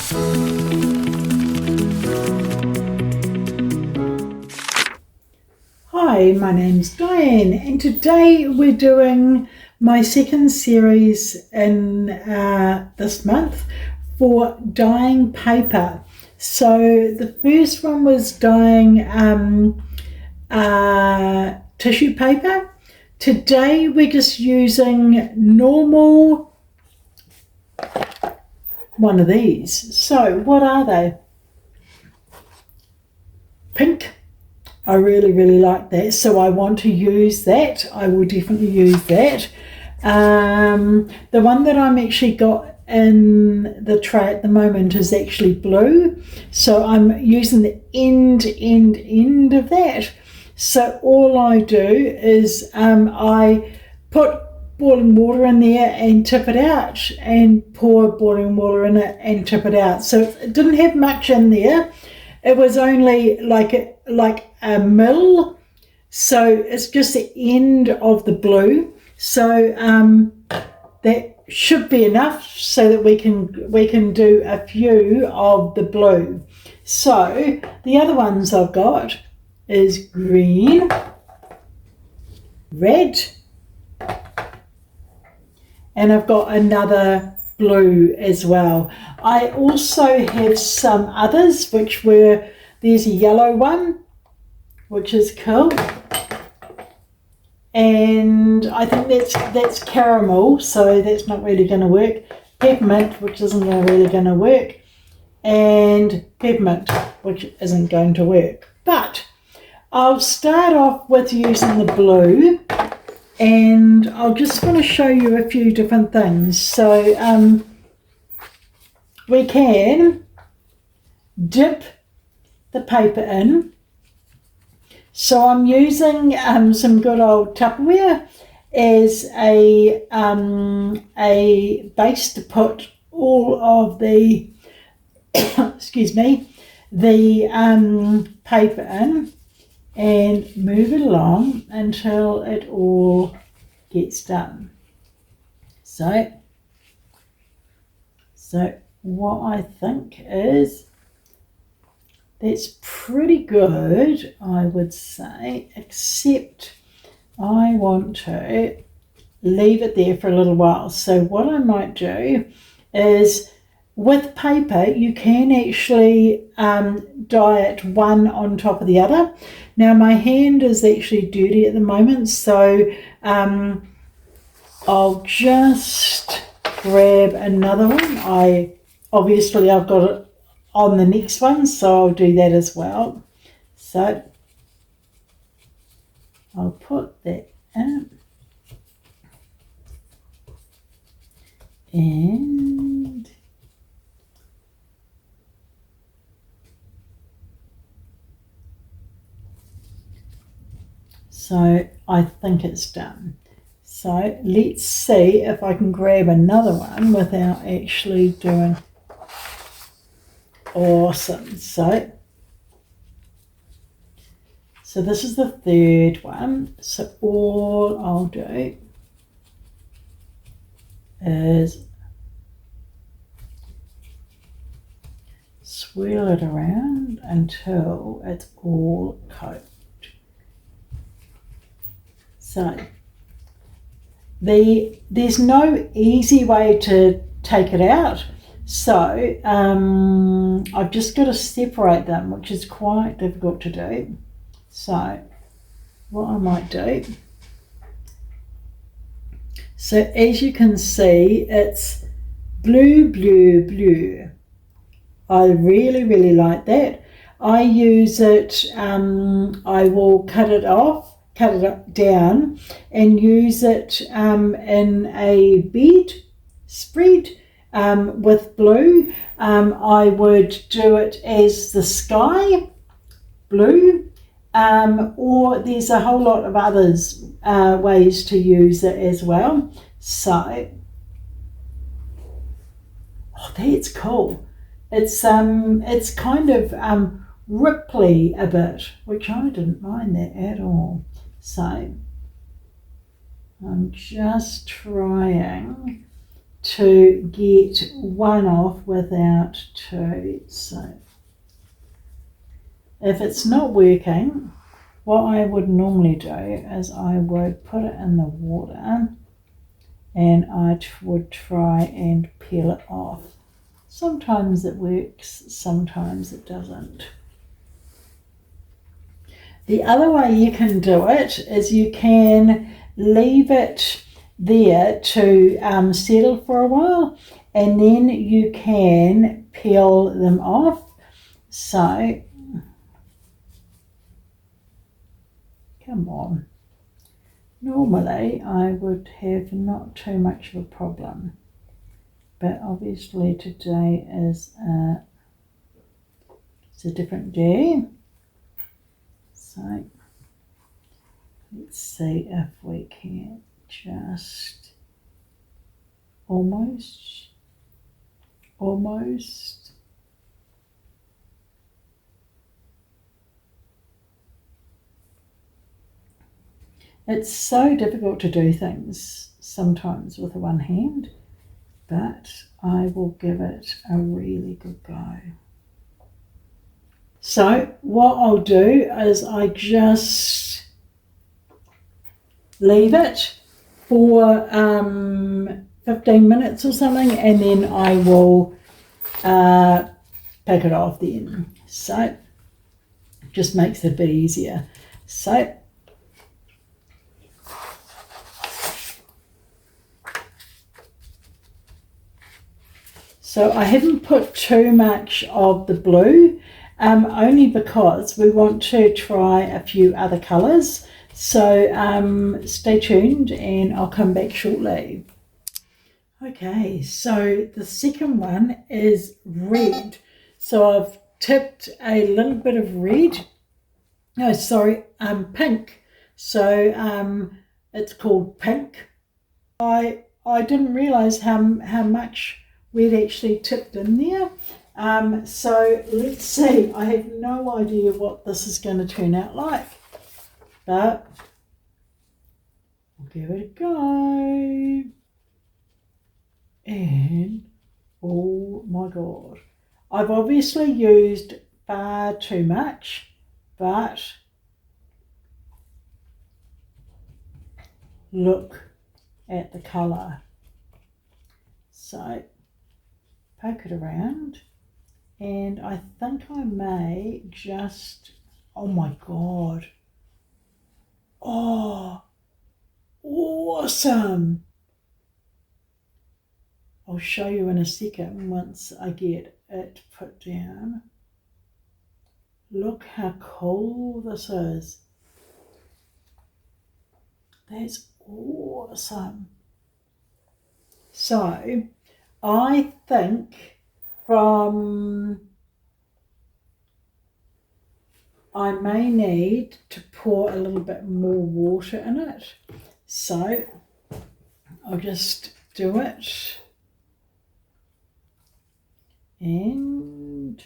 Hi, my name's Diane, and today we're doing my second series in this month for dyeing paper. So the first one was dyeing tissue paper. Today we're just using normal one of these. So what are they? Pink. I really like that, so I want to use that. I will definitely use that. The one that I'm actually got in the tray at the moment is actually blue, so I'm using the end of that. So all I do is I put boiling water in there and tip it out, and pour boiling water in it and tip it out. So it didn't have much in there. It was only like a mil, so it's just the end of the blue. So that should be enough so that we can do a few of the blue. So the other ones I've got is green, red, and I've got another blue as well. I also have some others, there's a yellow one, which is cool, and I think that's caramel, so that's not really going to work. Peppermint, which isn't really going to work, and peppermint, which isn't going to work. But I'll start off with using the blue, and I'll just want to show you a few different things. So we can dip the paper in. So I'm using some good old Tupperware as a base to put all of the excuse me, the paper in, and move it along until it all gets done. So what I think is that's pretty good, I would say, except I want to leave it there for a little while. So what I might do is, with paper, you can actually dye it one on top of the other. Now my hand is actually dirty at the moment, so I'll just grab another one. I've got it on the next one, so I'll do that as well. So I'll put that in, and so I think it's done. So let's see if I can grab another one without actually doing. Awesome. So this is the third one. So all I'll do is swirl it around until it's all coated. So there's no easy way to take it out. So I've just got to separate them, which is quite difficult to do. So what I might do, so as you can see, it's blue. I really like that. I use it, I will cut it down and use it in a bed spread with blue. I would do it as the sky blue, or there's a whole lot of others ways to use it as well. So that's cool. It's kind of ripply a bit, which I didn't mind that at all. So I'm just trying to get one off without two. So if it's not working, what I would normally do is I would put it in the water and I would try and peel it off. Sometimes it works, sometimes it doesn't. The other way you can do it is you can leave it there to settle for a while, and then you can peel them off. So, come on. Normally I would have not too much of a problem, but obviously today is it's a different day. So let's see if we can just almost. It's so difficult to do things sometimes with one hand, but I will give it a really good go. So what I'll do is I just leave it for 15 minutes or something, and then I will pick it off then. So it just makes it a bit easier. So I haven't put too much of the blue, only because we want to try a few other colours. So stay tuned and I'll come back shortly. Okay, so the second one is red. So I've tipped a little bit of red. No, sorry, pink. So it's called pink. I didn't realise how much we'd actually tipped in there. So let's see. I have no idea what this is going to turn out like, but we'll give it a go. And oh my God, I've obviously used far too much, but look at the colour. So poke it around, and I think I may just, oh my God, oh, awesome. I'll show you in a second once I get it put down. Look how cool this is. That's awesome. So I think I may need to pour a little bit more water in it. So I'll just do it. And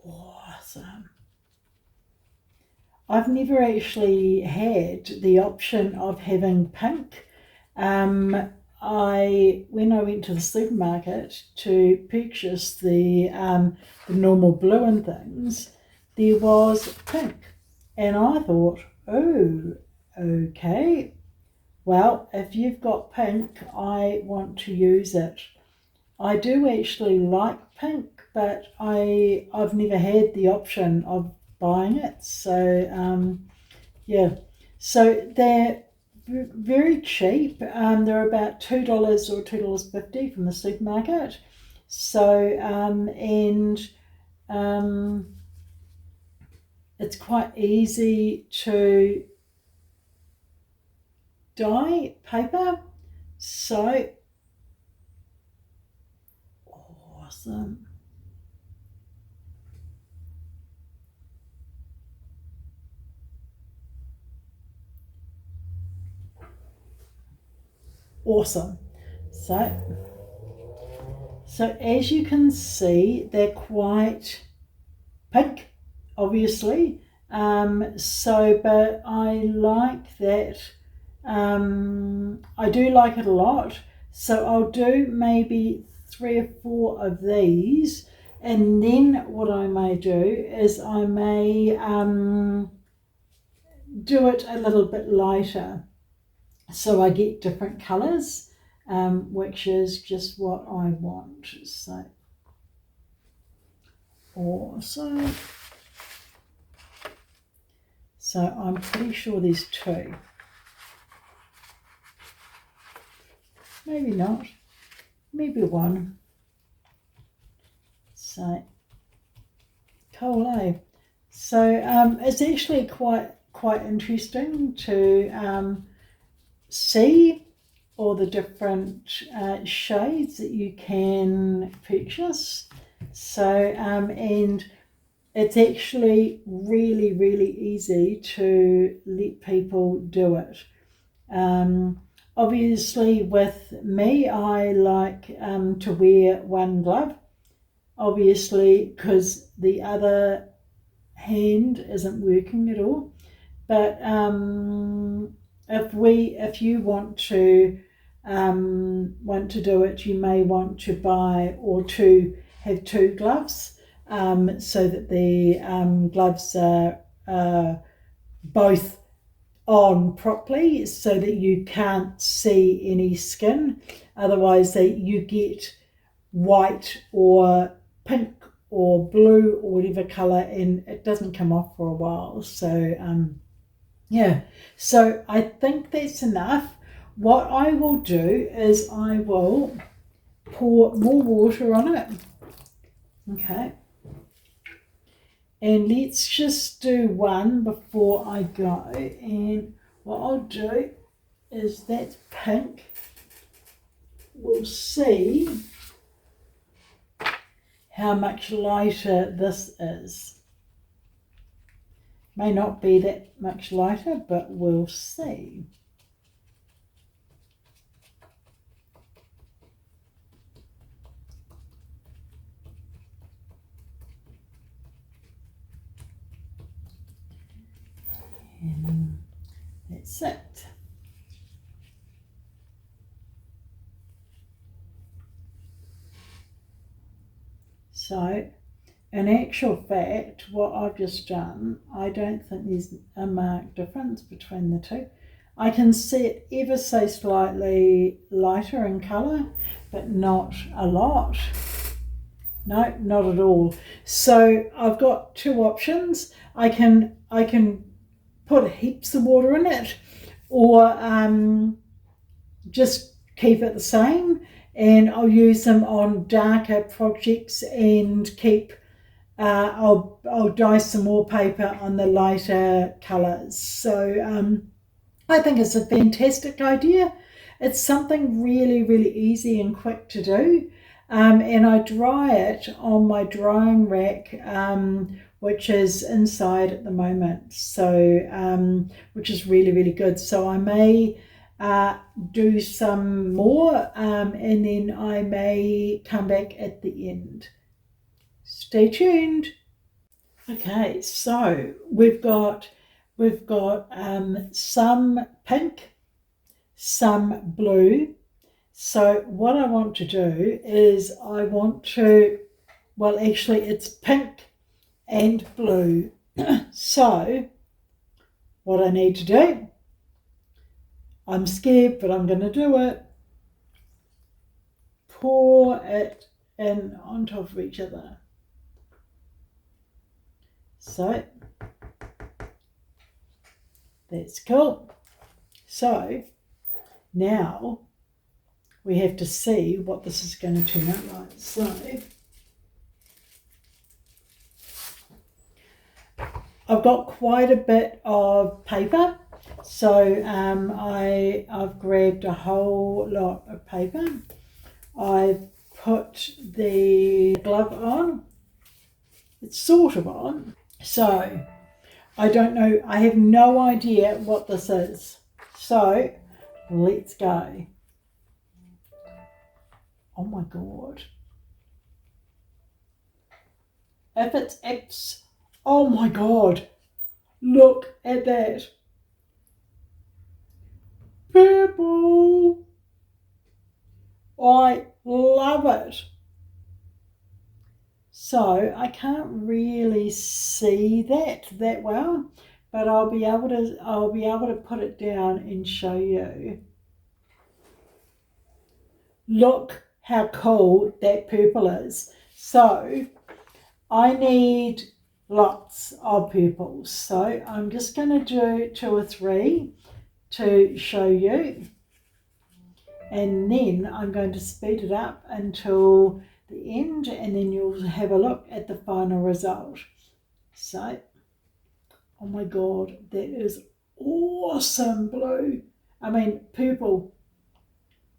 awesome. I've never actually had the option of having pink. When I went to the supermarket to purchase the normal blue and things, there was pink, and I thought, oh, okay, well, if you've got pink, I want to use it. I do actually like pink, but I've never had the option of buying it. So yeah, so they're very cheap. They're about $2 or $2.50 from the supermarket. So it's quite easy to dye paper. So awesome. Awesome. So as you can see, they're quite pink, obviously, But I like that. I do like it a lot. So I'll do maybe 3 or 4 of these. And then what I may do is I may do it a little bit lighter. So I get different colours, which is just what I want. So awesome. So I'm pretty sure there's 2. Maybe not. Maybe 1. So cool, eh? So it's actually quite interesting to see all the different shades that you can purchase. So and it's actually really, really easy to let people do it. Obviously with me, I like to wear one glove, obviously because the other hand isn't working at all. But if you want to do it, you may want to buy or to have 2 gloves, so that the gloves are both on properly, so that you can't see any skin. Otherwise, you get white or pink or blue or whatever colour, and it doesn't come off for a while. So yeah, so I think that's enough. What I will do is I will pour more water on it. Okay. And let's just do one before I go. And what I'll do is that's pink. We'll see how much lighter this is. May not be that much lighter, but we'll see. And that's it. So, in actual fact, what I've just done, I don't think there's a marked difference between the two. I can see it ever so slightly lighter in colour, but not a lot. No, not at all. So I've got 2 options. I can put heaps of water in it, or just keep it the same, and I'll use them on darker projects and keep I'll dye some more paper on the lighter colours. So I think it's a fantastic idea. It's something really, really easy and quick to do. And I dry it on my drying rack, which is inside at the moment. So which is really, really good. So I may do some more, and then I may come back at the end. Stay tuned. Okay, so we've got some pink, some blue. So what I want to do is well, actually it's pink and blue. So what I need to do, I'm scared, but I'm going to do it. Pour it in on top of each other. So that's cool. So now we have to see what this is going to turn out like. So I've got quite a bit of paper. So I've grabbed a whole lot of paper. I've put the glove on. It's sort of on. So I don't know, I have no idea what this is. So let's go. Oh my God. If it's oh my God. Look at that. Purple. I love it. So I can't really see that well, but I'll be able to put it down and show you. Look how cool that purple is. So I need lots of purples. So I'm just going to do 2 or 3 to show you. And then I'm going to speed it up until the end, and then you'll have a look at the final result. So, oh my God, that is awesome blue. I mean, purple.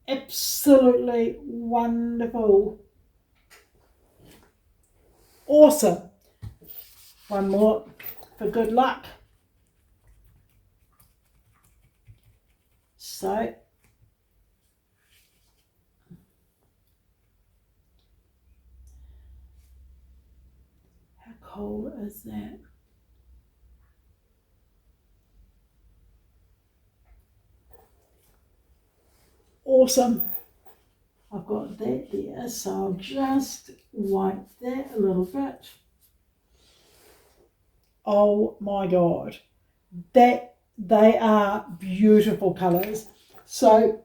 Absolutely wonderful. Awesome. One more for good luck. So, how cool is that? Awesome. I've got that there, so I'll just wipe that a little bit. Oh my God, that they are beautiful colours. So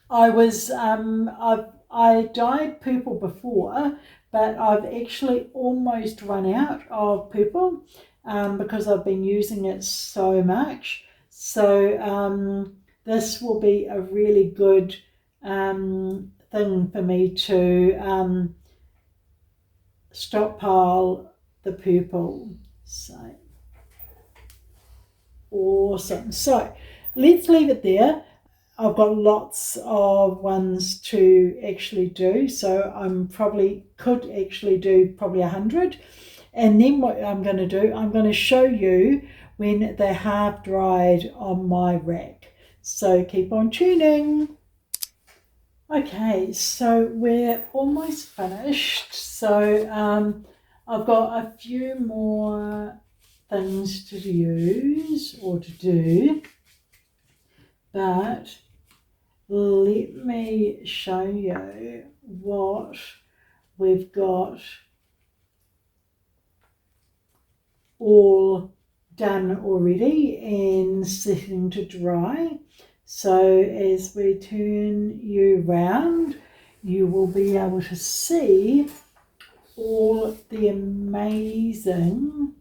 I was I dyed purple before, but I've actually almost run out of purple because I've been using it so much. So this will be a really good thing for me to stockpile the purple. So awesome. So let's leave it there. I've got lots of ones to actually do, so I'm could actually do probably 100. And then what I'm going to do, I'm going to show you when they're half dried on my rack. So keep on tuning. Okay, so we're almost finished. So I've got a few more things to use or to do, but let me show you what we've got all done already and sitting to dry. So as we turn you round, you will be able to see all the amazing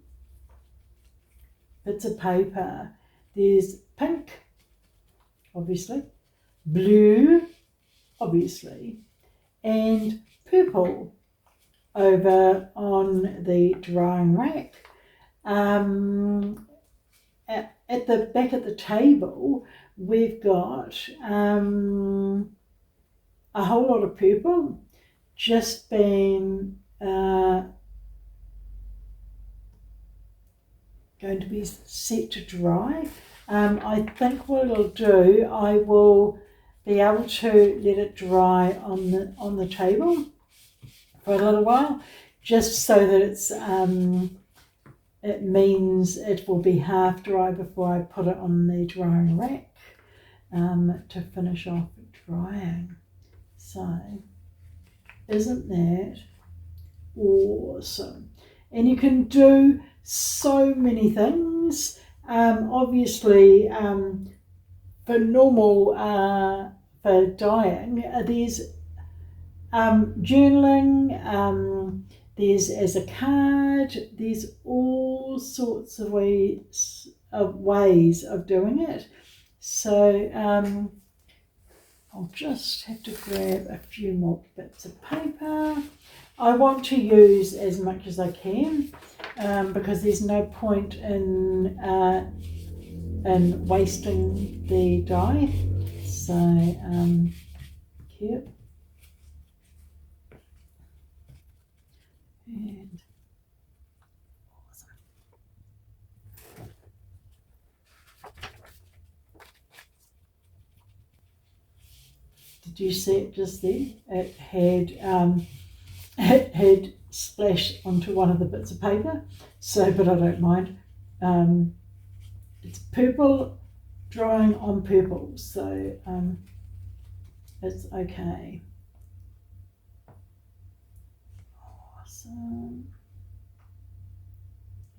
bits of paper. There's pink, obviously, blue, obviously, and purple over on the drying rack. At the back of the table, we've got a whole lot of purple just been going to be set to dry. I think what it'll do, I will be able to let it dry on the table for a little while, just so that it means it will be half dry before I put it on the drying rack to finish off drying. So isn't that awesome? And you can do so many things. Obviously, for normal, for dyeing, there's journaling, there's as a card, there's all sorts of ways of doing it. So I'll just have to grab a few more bits of paper. I want to use as much as I can because there's no point in wasting the dye. So cute. And awesome. Did you see it just then? It had splashed onto one of the bits of paper. So, but I don't mind. It's purple drying on purple, so it's okay. Awesome.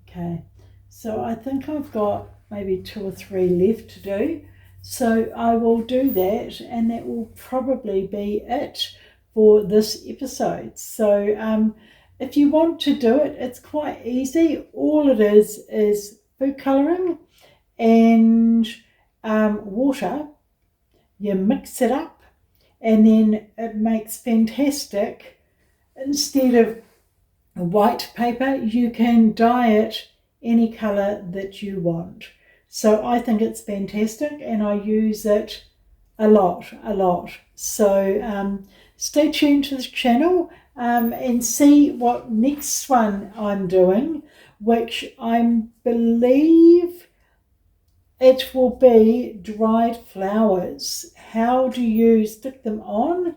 Okay, so I think I've got maybe 2 or 3 left to do. So I will do that, and that will probably be it for this episode. So if you want to do it, it's quite easy. All it is food colouring and water. You mix it up, and then it makes fantastic. Instead of white paper, you can dye it any colour that you want. So I think it's fantastic, and I use it a lot. So stay tuned to the channel and see what next one I'm doing, which I believe it will be dried flowers. How do you stick them on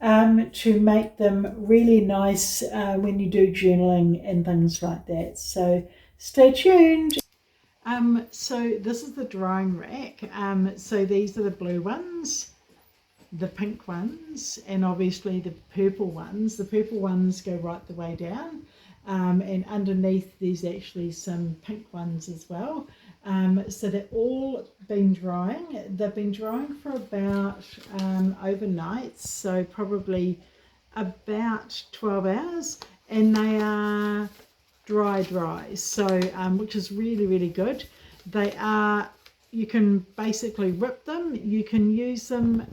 to make them really nice when you do journaling and things like that? So stay tuned. So this is the drying rack. So these are the blue ones, the pink ones, and obviously the purple ones. The purple ones go right the way down, and underneath there's actually some pink ones as well. So they've all been drying. They've been drying for about overnight, so probably about 12 hours, and they are dry, so which is really good. They are, you can basically rip them, you can use them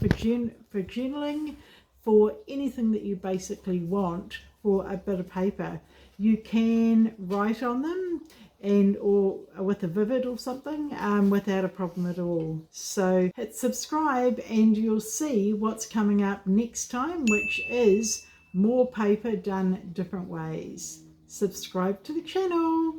for journaling, for anything that you basically want for a bit of paper. You can write on them and or with a Vivid or something without a problem at all. So hit subscribe and you'll see what's coming up next time, which is more paper done different ways. Subscribe to the channel.